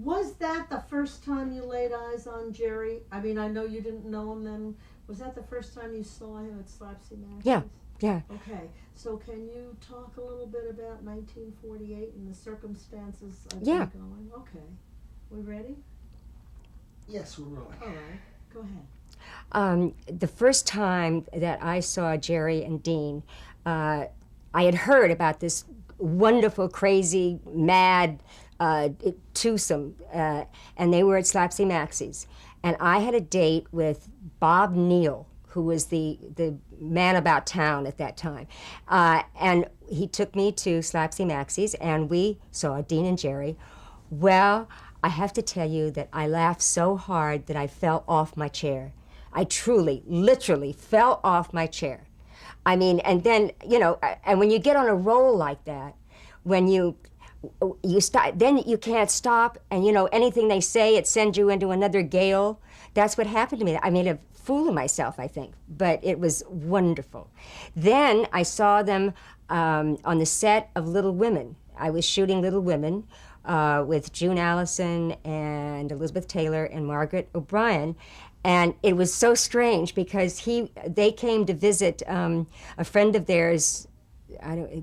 Was that the first time you laid eyes on Jerry? I mean, I know you didn't know him then. Was that the first time you saw him at Slapsy Max's? Yeah, yeah. Okay, so can you talk a little bit about 1948 and the circumstances of Yeah. him going? Okay, we ready? Yes, we're rolling. All right, go ahead. The first time that I saw Jerry and Dean, I had heard about this wonderful, crazy, mad twosome, and they were at Slapsy Max's. And I had a date with Bob Neal, who was the man about town at that time. And he took me to Slapsy Max's, and we saw Dean and Jerry. Well, I have to tell you that I laughed so hard that I fell off my chair. I truly, literally fell off my chair. I mean, and then, you know, and when you get on a roll like that, when you stop, then you can't stop, and, you know, anything they say, it sends you into another gale. That's what happened to me. I made a fool of myself, I think, but it was wonderful. Then I saw them on the set of Little Women. I was shooting Little Women with June Allison and Elizabeth Taylor and Margaret O'Brien. And it was so strange because they came to visit a friend of theirs,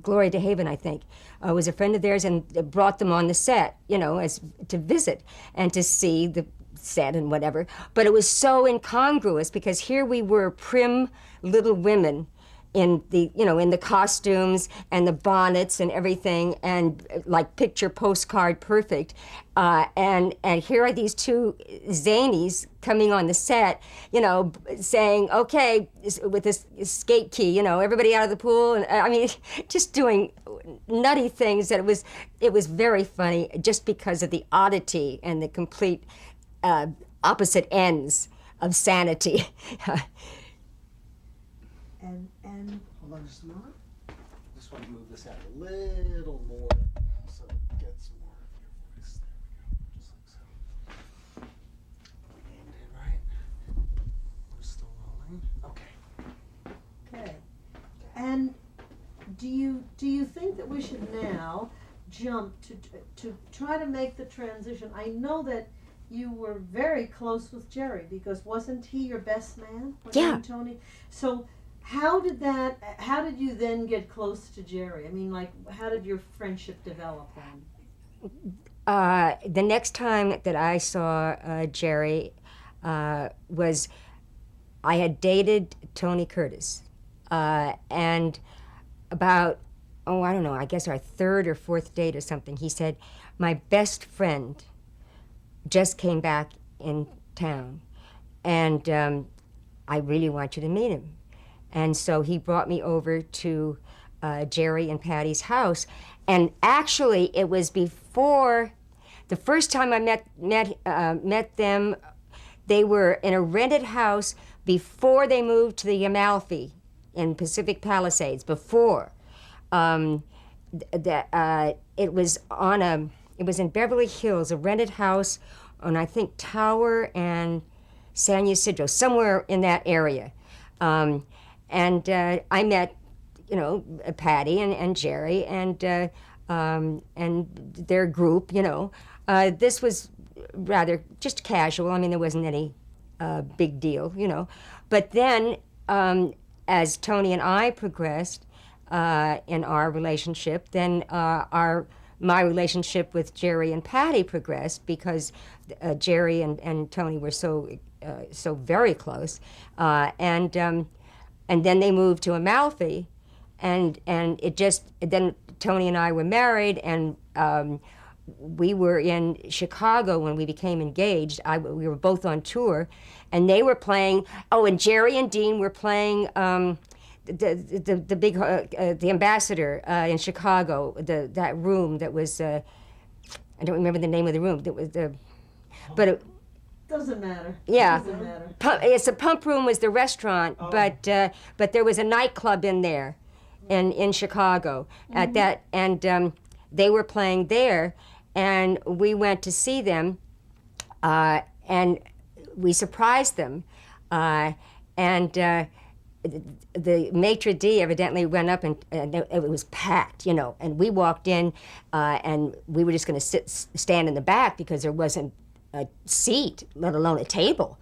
Gloria DeHaven, I think, was a friend of theirs, and brought them on the set, you know, as to visit and to see the set and whatever. But it was so incongruous because here we were, prim Little Women, in the, you know, in the costumes and the bonnets and everything, and like picture postcard perfect, and here are these two zanies coming on the set, you know, saying, okay, with this skate key, you know, everybody out of the pool, and I mean, just doing nutty things that it was very funny just because of the oddity and the complete opposite ends of sanity. And Hold on just a moment. Just want to move this out a little more so it gets more of your voice. There we go. Just like so. Aimed in right. We're still rolling. Okay. okay. And do you think that we should now jump to try to make the transition? I know that you were very close with Jerry because wasn't he your best man? Yeah. Tony. So how did you then get close to Jerry? I mean, like, how did your friendship develop then? The next time that I saw Jerry was I had dated Tony Curtis, and about, I don't know, I guess our third or fourth date or something, he said, my best friend just came back in town, and I really want you to meet him. And so he brought me over to Jerry and Patty's house. And actually, it was before, the first time I met them, they were in a rented house before they moved to the Amalfi in Pacific Palisades, before. It was in Beverly Hills, a rented house on, I think, Tower and San Ysidro, somewhere in that area. And I met, you know, Patty and Jerry and their group, you know. This was rather just casual. I mean, there wasn't any big deal, you know. But then, as Tony and I progressed in our relationship, then my relationship with Jerry and Patty progressed because Jerry and Tony were so very close, and then they moved to Amalfi, and then Tony and I were married, and we were in Chicago when we became engaged. We were both on tour, and they were playing. Oh, and Jerry and Dean were playing the big the Ambassador in Chicago. That room that was I don't remember the name of the room. That was but it, Doesn't matter. yeah, Doesn't matter. it's a Pump Room was the restaurant, but there was a nightclub in there, in Chicago at that, and they were playing there, and we went to see them, and we surprised them, and the maitre d' evidently went up and it was packed, you know, and we walked in and we were just going to stand in the back because there wasn't a seat, let alone a table.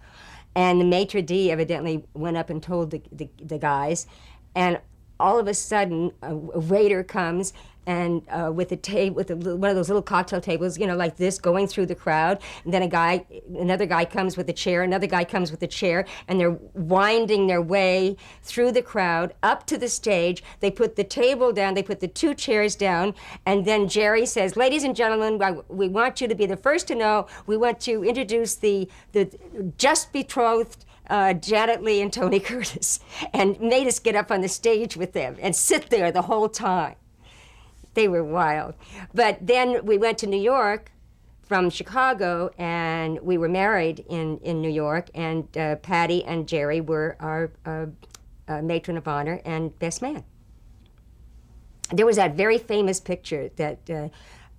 And the maitre d' evidently went up and told the guys, and all of a sudden a waiter comes and with one of those little cocktail tables, you know, like this, going through the crowd. And then another guy comes with a chair, another guy comes with a chair, and they're winding their way through the crowd up to the stage. They put the table down, they put the 2 chairs down, and then Jerry says, "Ladies and gentlemen, we want you to be the first to know. We want to introduce the just betrothed Janet Leigh and Tony Curtis," and made us get up on the stage with them and sit there the whole time. They were wild. But then we went to New York from Chicago, and we were married in New York, and Patty and Jerry were our matron of honor and best man. There was that very famous picture that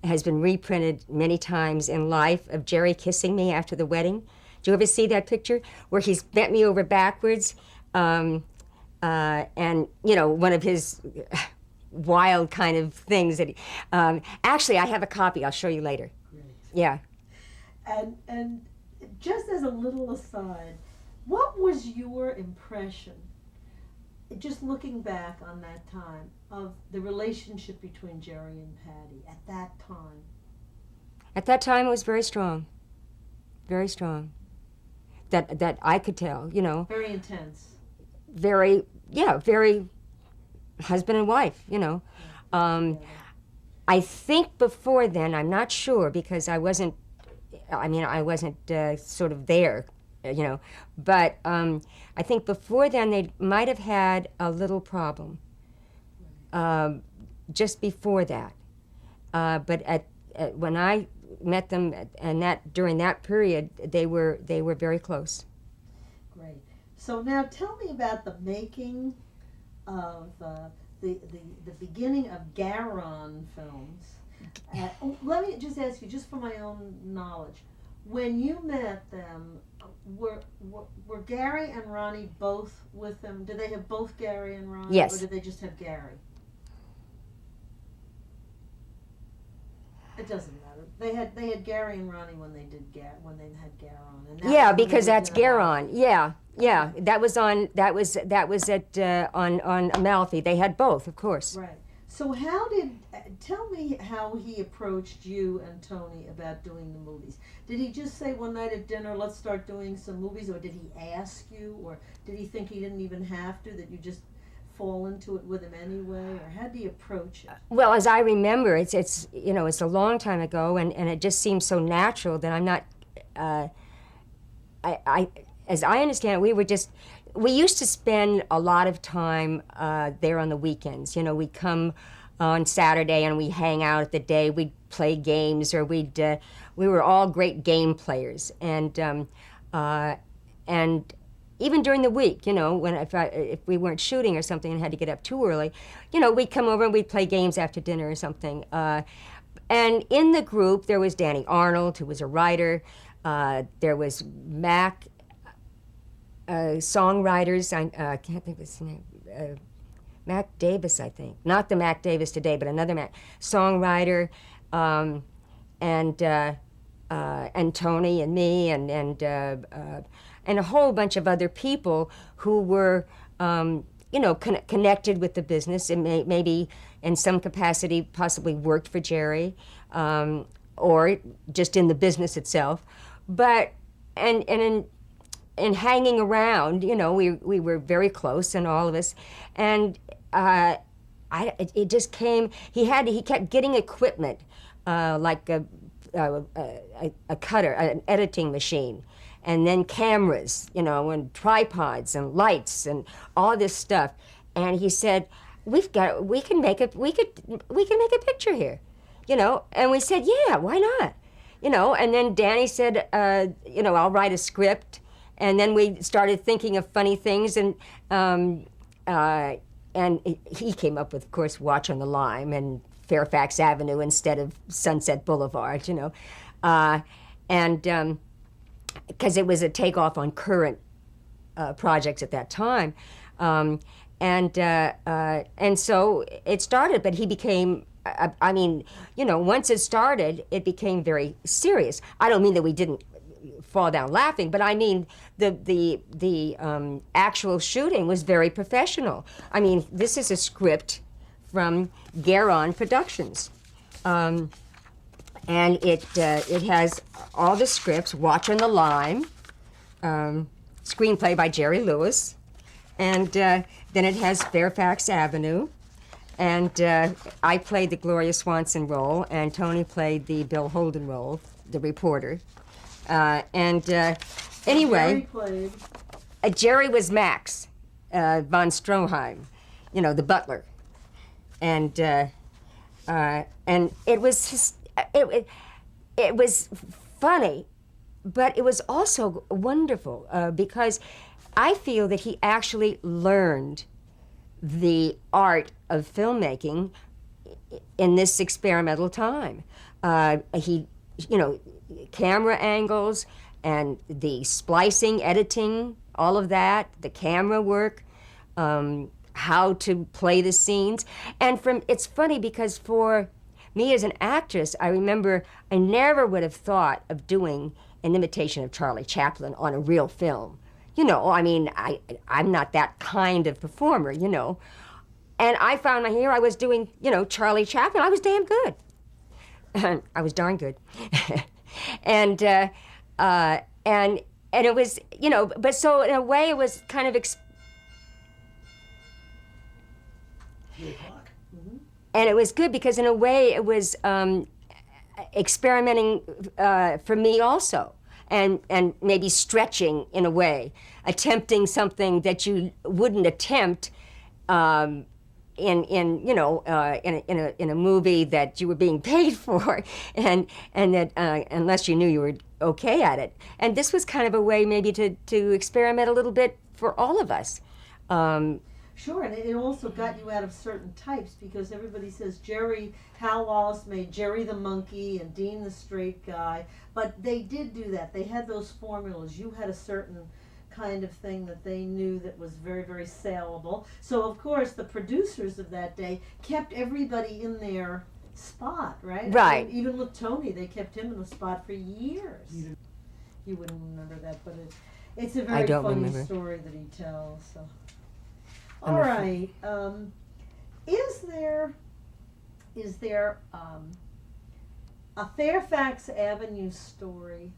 has been reprinted many times in Life of Jerry kissing me after the wedding. Did you ever see that picture where he's bent me over backwards, and you know, one of his wild kind of things that actually I have a copy. I'll show you later. Great. Yeah. And just as a little aside, what was your impression, just looking back on that time, of the relationship between Jerry and Patty at that time? At that time, it was very strong. Very strong. That I could tell, you know. Very intense. Very husband and wife, you know. I think before then, I'm not sure because I wasn't sort of there, you know. But I think before then they might have had a little problem. Just before that. But when I met them and during that period, they were very close. Great. So now tell me about the making of the beginning of Geron films. Let me just ask you, just for my own knowledge, when you met them, were Gary and Ronnie both with them? Did they have both Gary and Ronnie? Yes. Or did they just have Gary? It doesn't matter. They had Gary and Ronnie when they had Geron. And Yeah, because that's Geron. Yeah. That was at on Amalfi. They had both, of course. Right. So tell me how he approached you and Tony about doing the movies. Did he just say one night at dinner, "Let's start doing some movies," or did he ask you, or did he think he didn't even have to, that you just fall into it with him anyway, or how do you approach it? Well, as I remember, it's you know, it's a long time ago, and it just seems so natural that I'm not. As I understand it, we used to spend a lot of time there on the weekends. You know, we'd come on Saturday and we hang out at the day. We'd play games, or we were all great game players, and even during the week, you know, if we weren't shooting or something and had to get up too early, you know, we'd come over and we'd play games after dinner or something. And in the group, there was Danny Arnold, who was a writer. There was Mac, songwriters. I can't think of his name. Mac Davis, I think. Not the Mac Davis today, but another Mac. Songwriter, and Tony and me and a whole bunch of other people who were, you know, connected with the business and maybe in some capacity possibly worked for Jerry, or just in the business itself. But, and in hanging around, you know, we were very close, and all of us, and it just came. He kept getting equipment, like a cutter, an editing machine, and then cameras, you know, and tripods and lights and all this stuff. And he said, we can make a picture here, you know. And we said, yeah, why not, you know. And then Danny said, you know, I'll write a script. And then we started thinking of funny things, and he came up with, of course, Watch on the Lime and Fairfax Avenue instead of Sunset Boulevard, you know, and because it was a takeoff on current projects at that time. And so it started, but he became. I mean, once it started, it became very serious. I don't mean that we didn't fall down laughing, but I mean the actual shooting was very professional. I mean, this is a script from Geron Productions, and it has all the scripts. Watch on the Line, screenplay by Jerry Lewis, and then it has Fairfax Avenue. And I played the Gloria Swanson role, and Tony played the Bill Holden role, the reporter. Anyway, Jerry played. Jerry was Max von Stroheim, the butler, and it was it was funny, but it was also wonderful because I feel that he actually learned the art of filmmaking in this experimental time. He, camera angles and the splicing, editing, all of that, the camera work, how to play the scenes. And it's funny because for me as an actress, I remember I never would have thought of doing an imitation of Charlie Chaplin on a real film. I'm not that kind of performer, And I found here I was doing, Charlie Chaplin. I was damn good. I was darn good. and it was, but so in a way it was kind of, 3 o'clock. Mm-hmm. and it was good because in a way it was experimenting for me also. And maybe stretching in a way, attempting something that you wouldn't attempt in a movie that you were being paid for, and that unless you knew you were okay at it. And this was kind of a way maybe to experiment a little bit for all of us. Sure, and it also got you out of certain types because everybody says Hal Wallace made Jerry the monkey and Dean the straight guy, but they did do that. They had those formulas. You had a certain kind of thing that they knew that was very, very saleable. So, of course, the producers of that day kept everybody in their spot, right? Right. I mean, even with Tony, they kept him in the spot for years. You wouldn't remember that, but it's a very funny story that he tells. So. All right. Is there a Fairfax Avenue story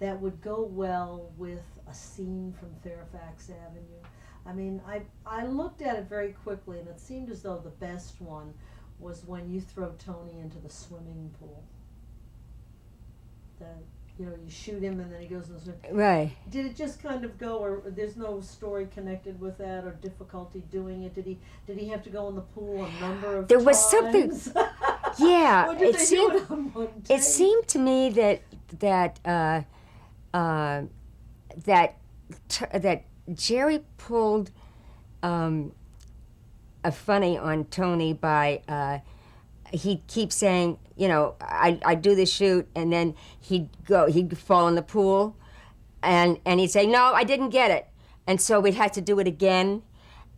that would go well with a scene from Fairfax Avenue? I mean, I looked at it very quickly, and it seemed as though the best one was when you throw Tony into the swimming pool. You shoot him and then he goes in the swimming pool. Right. Did it just kind of go, or there's no story connected with that, or difficulty doing it? Did he have to go in the pool a number of times? There was something. Yeah, Or did they do it on one it take? seemed to me that Jerry pulled a funny on Tony by he keeps saying, I do the shoot, and then he'd fall in the pool, and he'd say, no, I didn't get it, and so we'd have to do it again,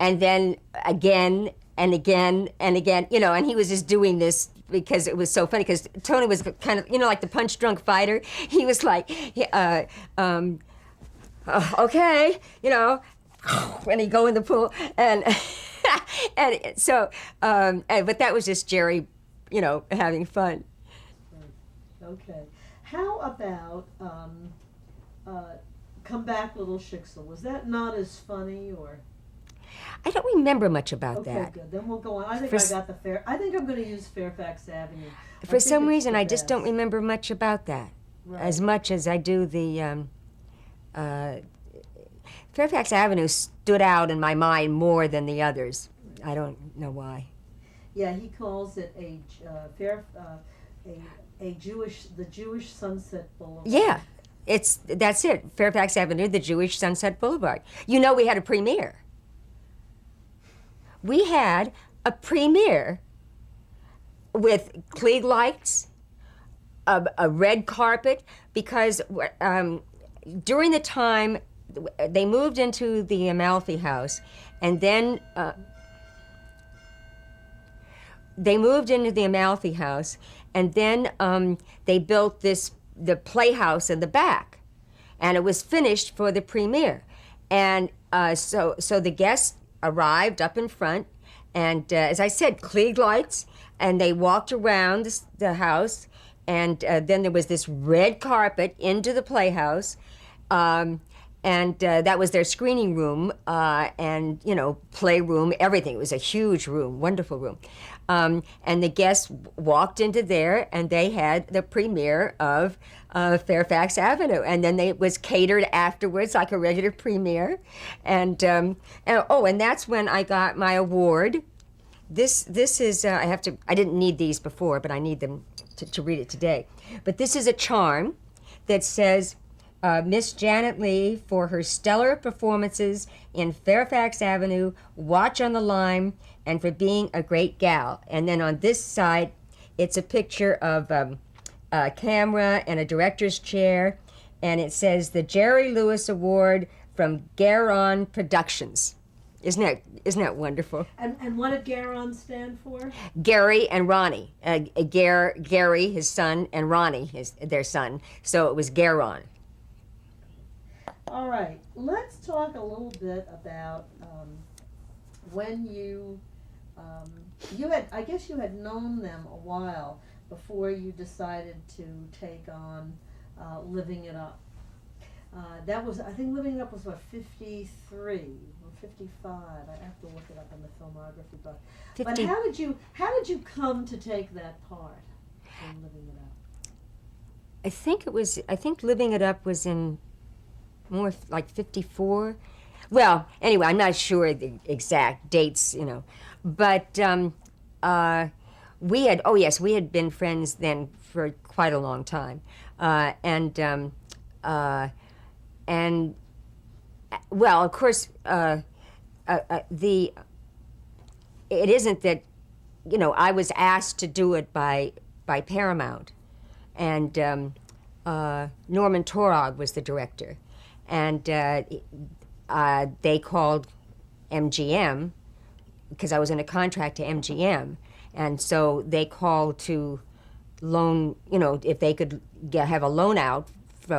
and then again and again and again, and he was just doing this because it was so funny, because Tony was kind of, like the punch-drunk fighter. He was like, okay, when he'd go in the pool, and and so, but that was just Jerry, having fun. Okay. How about Come Back Little Schicksal? Was that not as funny, or? I don't remember much about Okay, that. good. Then we'll go on. I think I think I'm going to use Fairfax Avenue. For some reason, I just don't remember much about that. Right. As much as I do the Fairfax Avenue stood out in my mind more than the others. I don't know why. Yeah, he calls it the Jewish Sunset Boulevard. Yeah, that's it. Fairfax Avenue, the Jewish Sunset Boulevard. We had a premiere. We had a premiere with Klieg lights, a red carpet, because during the time they moved into the Amalfi house, and then they built the playhouse in the back, and it was finished for the premiere. And so the guests arrived up in front, and as I said, Klieg lights, and they walked around the house, and then there was this red carpet into the playhouse, and that was their screening room, and playroom, everything. It was a huge room, wonderful room. And the guests walked into there, and they had the premiere of Fairfax Avenue, and then it was catered afterwards like a regular premiere, and that's when I got my award. This is I didn't need these before, but I need them to read it today. But this is a charm that says, Miss Janet Leigh for her stellar performances in Fairfax Avenue, Watch on the Line, and for being a great gal. And then on this side, it's a picture of a camera and a director's chair, and it says the Jerry Lewis Award from Geron Productions. Isn't that wonderful? And what did Geron stand for? Gary and Ronnie. Gary, his son, and Ronnie, their son. So it was Geron. All right, let's talk a little bit about when you had known them a while before you decided to take on Living It Up. I think Living It Up was what, 53 or 55. I have to look it up in the filmography book. 50. But how did you come to take that part in Living It Up? I think Living It Up was in more like 54. Well, anyway, I'm not sure the exact dates, but we had been friends then for quite a long time, and well, of course, it isn't that, I was asked to do it by Paramount, and Norman Torog was the director, and they called MGM because I was in a contract to MGM, and so they called to loan, if they could have a loan out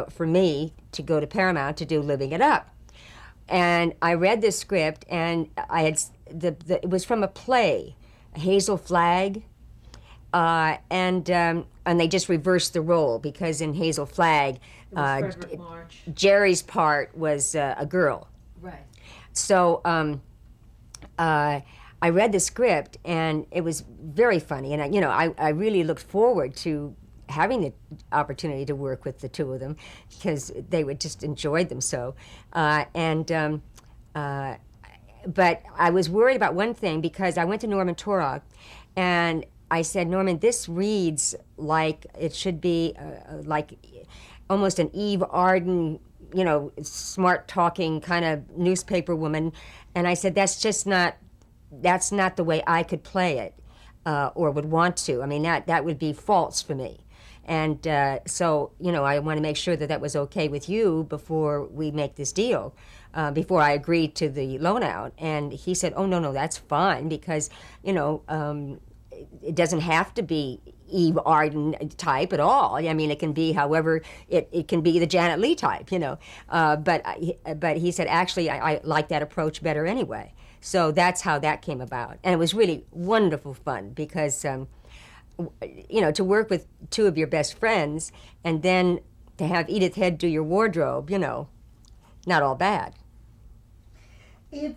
for me to go to Paramount to do Living It Up. And I read this script, and it was from a play, Hazel Flag, and they just reversed the role, because in Hazel Flag, Frederick March. Jerry's part was a girl. Right. So I read the script, and it was very funny, and I really looked forward to having the opportunity to work with the two of them, because they would just enjoyed them so. But I was worried about one thing, because I went to Norman Torog, and I said, Norman, this reads like it should be like almost an Eve Arden, smart talking kind of newspaper woman. And I said, that's not the way I could play it, or would want to. I mean, that would be false for me. And so, I want to make sure that was okay with you before we make this deal, before I agreed to the loan out. And he said, oh, no, that's fine, because, it doesn't have to be Eve Arden type at all. I mean, it can be however, it can be the Janet Leigh type, But he said, actually, I like that approach better anyway. So that's how that came about. And it was really wonderful fun, because, to work with two of your best friends, and then to have Edith Head do your wardrobe, not all bad. There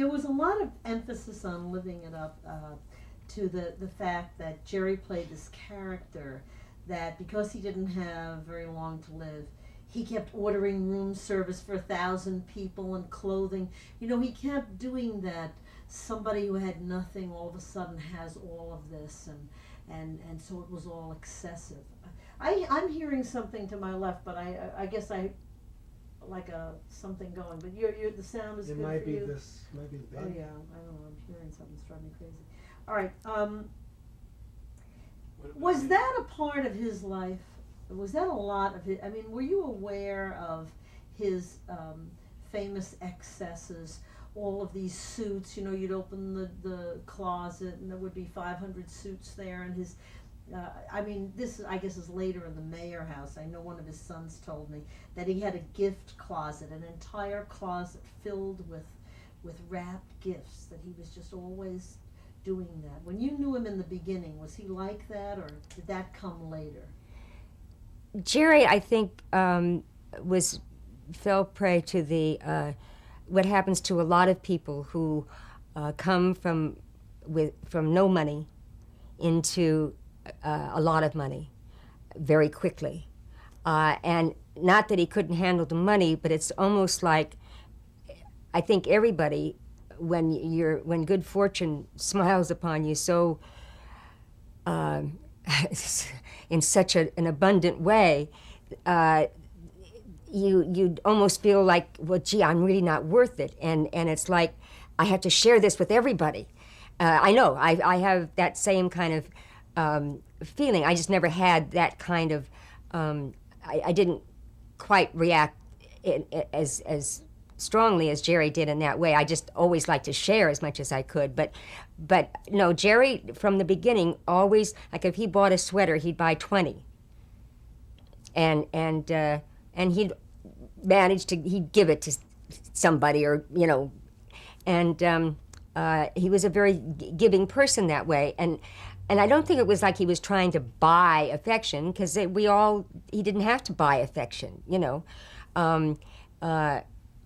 was a lot of emphasis on Living It Up to the fact that Jerry played this character that, because he didn't have very long to live, he kept ordering room service for 1,000 people and clothing. He kept doing that. Somebody who had nothing all of a sudden has all of this, and so it was all excessive. I'm hearing something to my left, but I guess I like something going. But the sound is good for you. Might be the baby. Oh yeah, I don't know. I'm hearing something driving me crazy. All right. Was that a part of his life? Was that a lot of his? I mean, were you aware of his famous excesses, all of these suits. You know, you'd open the closet and there would be 500 suits there, and his I mean, this I guess is later in the Mayer house. I know one of his sons told me that he had a gift closet, an entire closet filled with wrapped gifts, that he was just always doing that. When you knew him in the beginning, was he like that, or did that come later? Jerry, I think, fell prey to the what happens to a lot of people who come from no money into a lot of money very quickly, and not that he couldn't handle the money, but it's almost like, I think everybody, when good fortune smiles upon you so in such an abundant way, you almost feel like, well, gee, I'm really not worth it, and it's like I have to share this with everybody. I know I have that same kind of feeling. I just never had that kind of. I didn't quite react as strongly as Jerry did in that way. I just always liked to share as much as I could. But no, Jerry from the beginning always, like if he bought a sweater, he'd buy 20. And he'd manage to, he'd give it to somebody, or and he was a very giving person that way. And I don't think it was like he was trying to buy affection, because he didn't have to buy affection,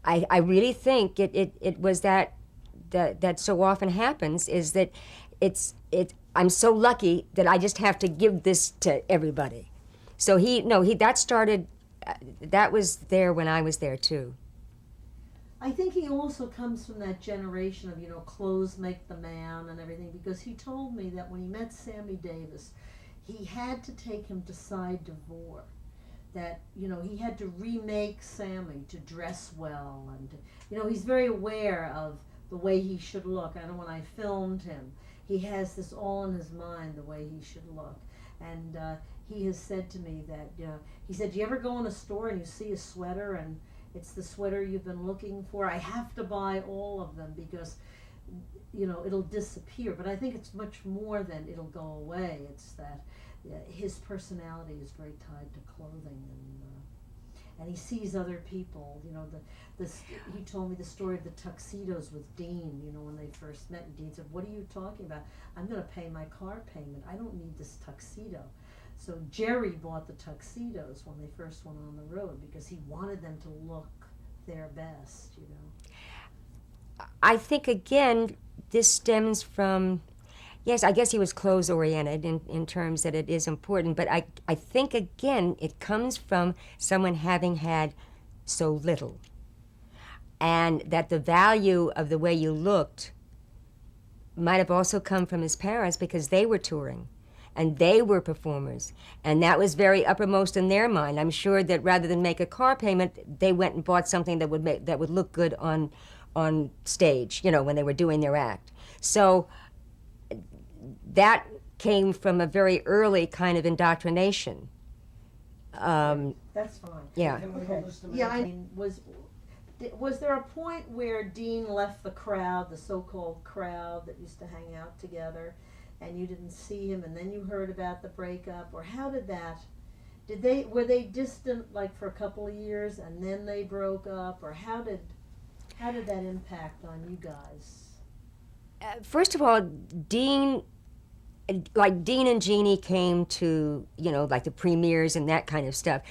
I really think it was that so often happens, is that I'm so lucky that I just have to give this to everybody. So that started, that was there when I was there too. I think he also comes from that generation of, clothes make the man and everything, because he told me that when he met Sammy Davis, he had to take him to Side d'Ivoire. That, he had to remake Sammy to dress well, and, he's very aware of the way he should look. I know when I filmed him, he has this all in his mind, the way he should look. And he has said to me that, he said, do you ever go in a store and you see a sweater and it's the sweater you've been looking for? I have to buy all of them because, it'll disappear. But I think it's much more than it'll go away. It's that his personality is very tied to clothing, and he sees other people. He told me the story of the tuxedos with Dean. When they first met, and Dean said, "What are you talking about? I'm going to pay my car payment. I don't need this tuxedo." So Jerry bought the tuxedos when they first went on the road because he wanted them to look their best. I think again, this stems from. Yes, I guess he was clothes-oriented in terms that it is important, but I think, again, it comes from someone having had so little, and that the value of the way you looked might have also come from his parents, because they were touring, and they were performers, and that was very uppermost in their mind. I'm sure that rather than make a car payment, they went and bought something that would look good on stage, when they were doing their act. So that came from a very early kind of indoctrination. That's fine. Yeah. Okay. Yeah, I mean, was there a point where Dean left the crowd, the so-called crowd that used to hang out together, and you didn't see him, and then you heard about the breakup, or how did that? Were they distant like for a couple of years, and then they broke up, or how did that impact on you guys? First of all, Dean and Jeanne came to, like the premieres and that kind of stuff.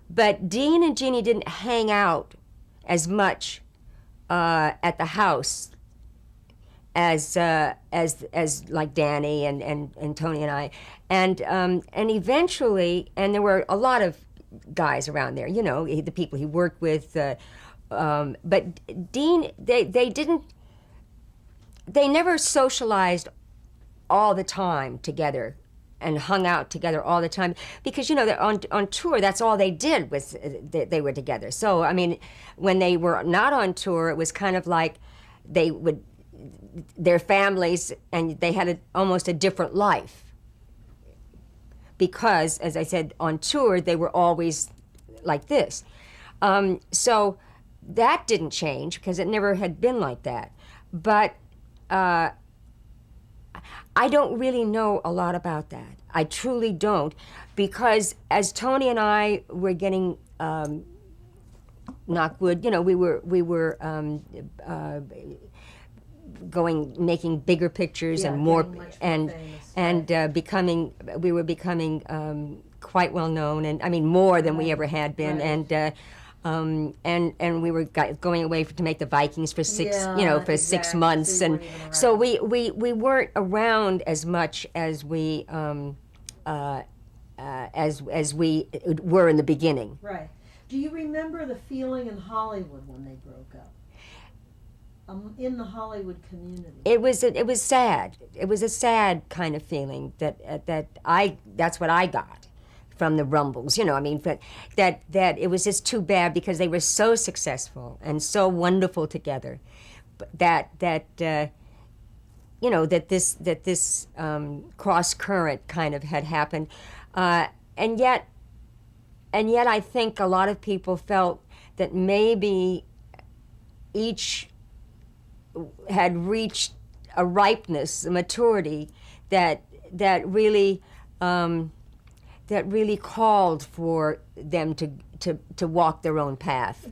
But Dean and Jeanne didn't hang out as much at the house as like Danny and Tony and I. And eventually, and there were a lot of guys around there, the people he worked with. But Dean, they never socialized all the time together and hung out together all the time, because on tour, that's all they did was they were together. So I mean, when they were not on tour, it was kind of like their families, and they had almost a different life, because as I said, on tour they were always like this. So that didn't change because it never had been like that. But I don't really know a lot about that. I truly don't, because as Tony and I were getting, knock wood, we were making bigger pictures Yeah, and more, getting much more and famous, we were becoming quite well known, and I mean more than we ever had been, Right. and we were going away to make the Vikings for six, Yeah, for 6 exactly. months, So you and weren't even so around. we weren't around as much as we as we were in the beginning. Right. Do you remember the feeling in Hollywood when they broke up? In the Hollywood community. It was sad. It was a sad kind of feeling that's what I got from the Rumbles. I mean, but that it was just too bad because they were so successful and so wonderful together. That this cross current kind of had happened, and yet I think a lot of people felt that maybe each had reached a ripeness, a maturity that really called for them to walk their own path.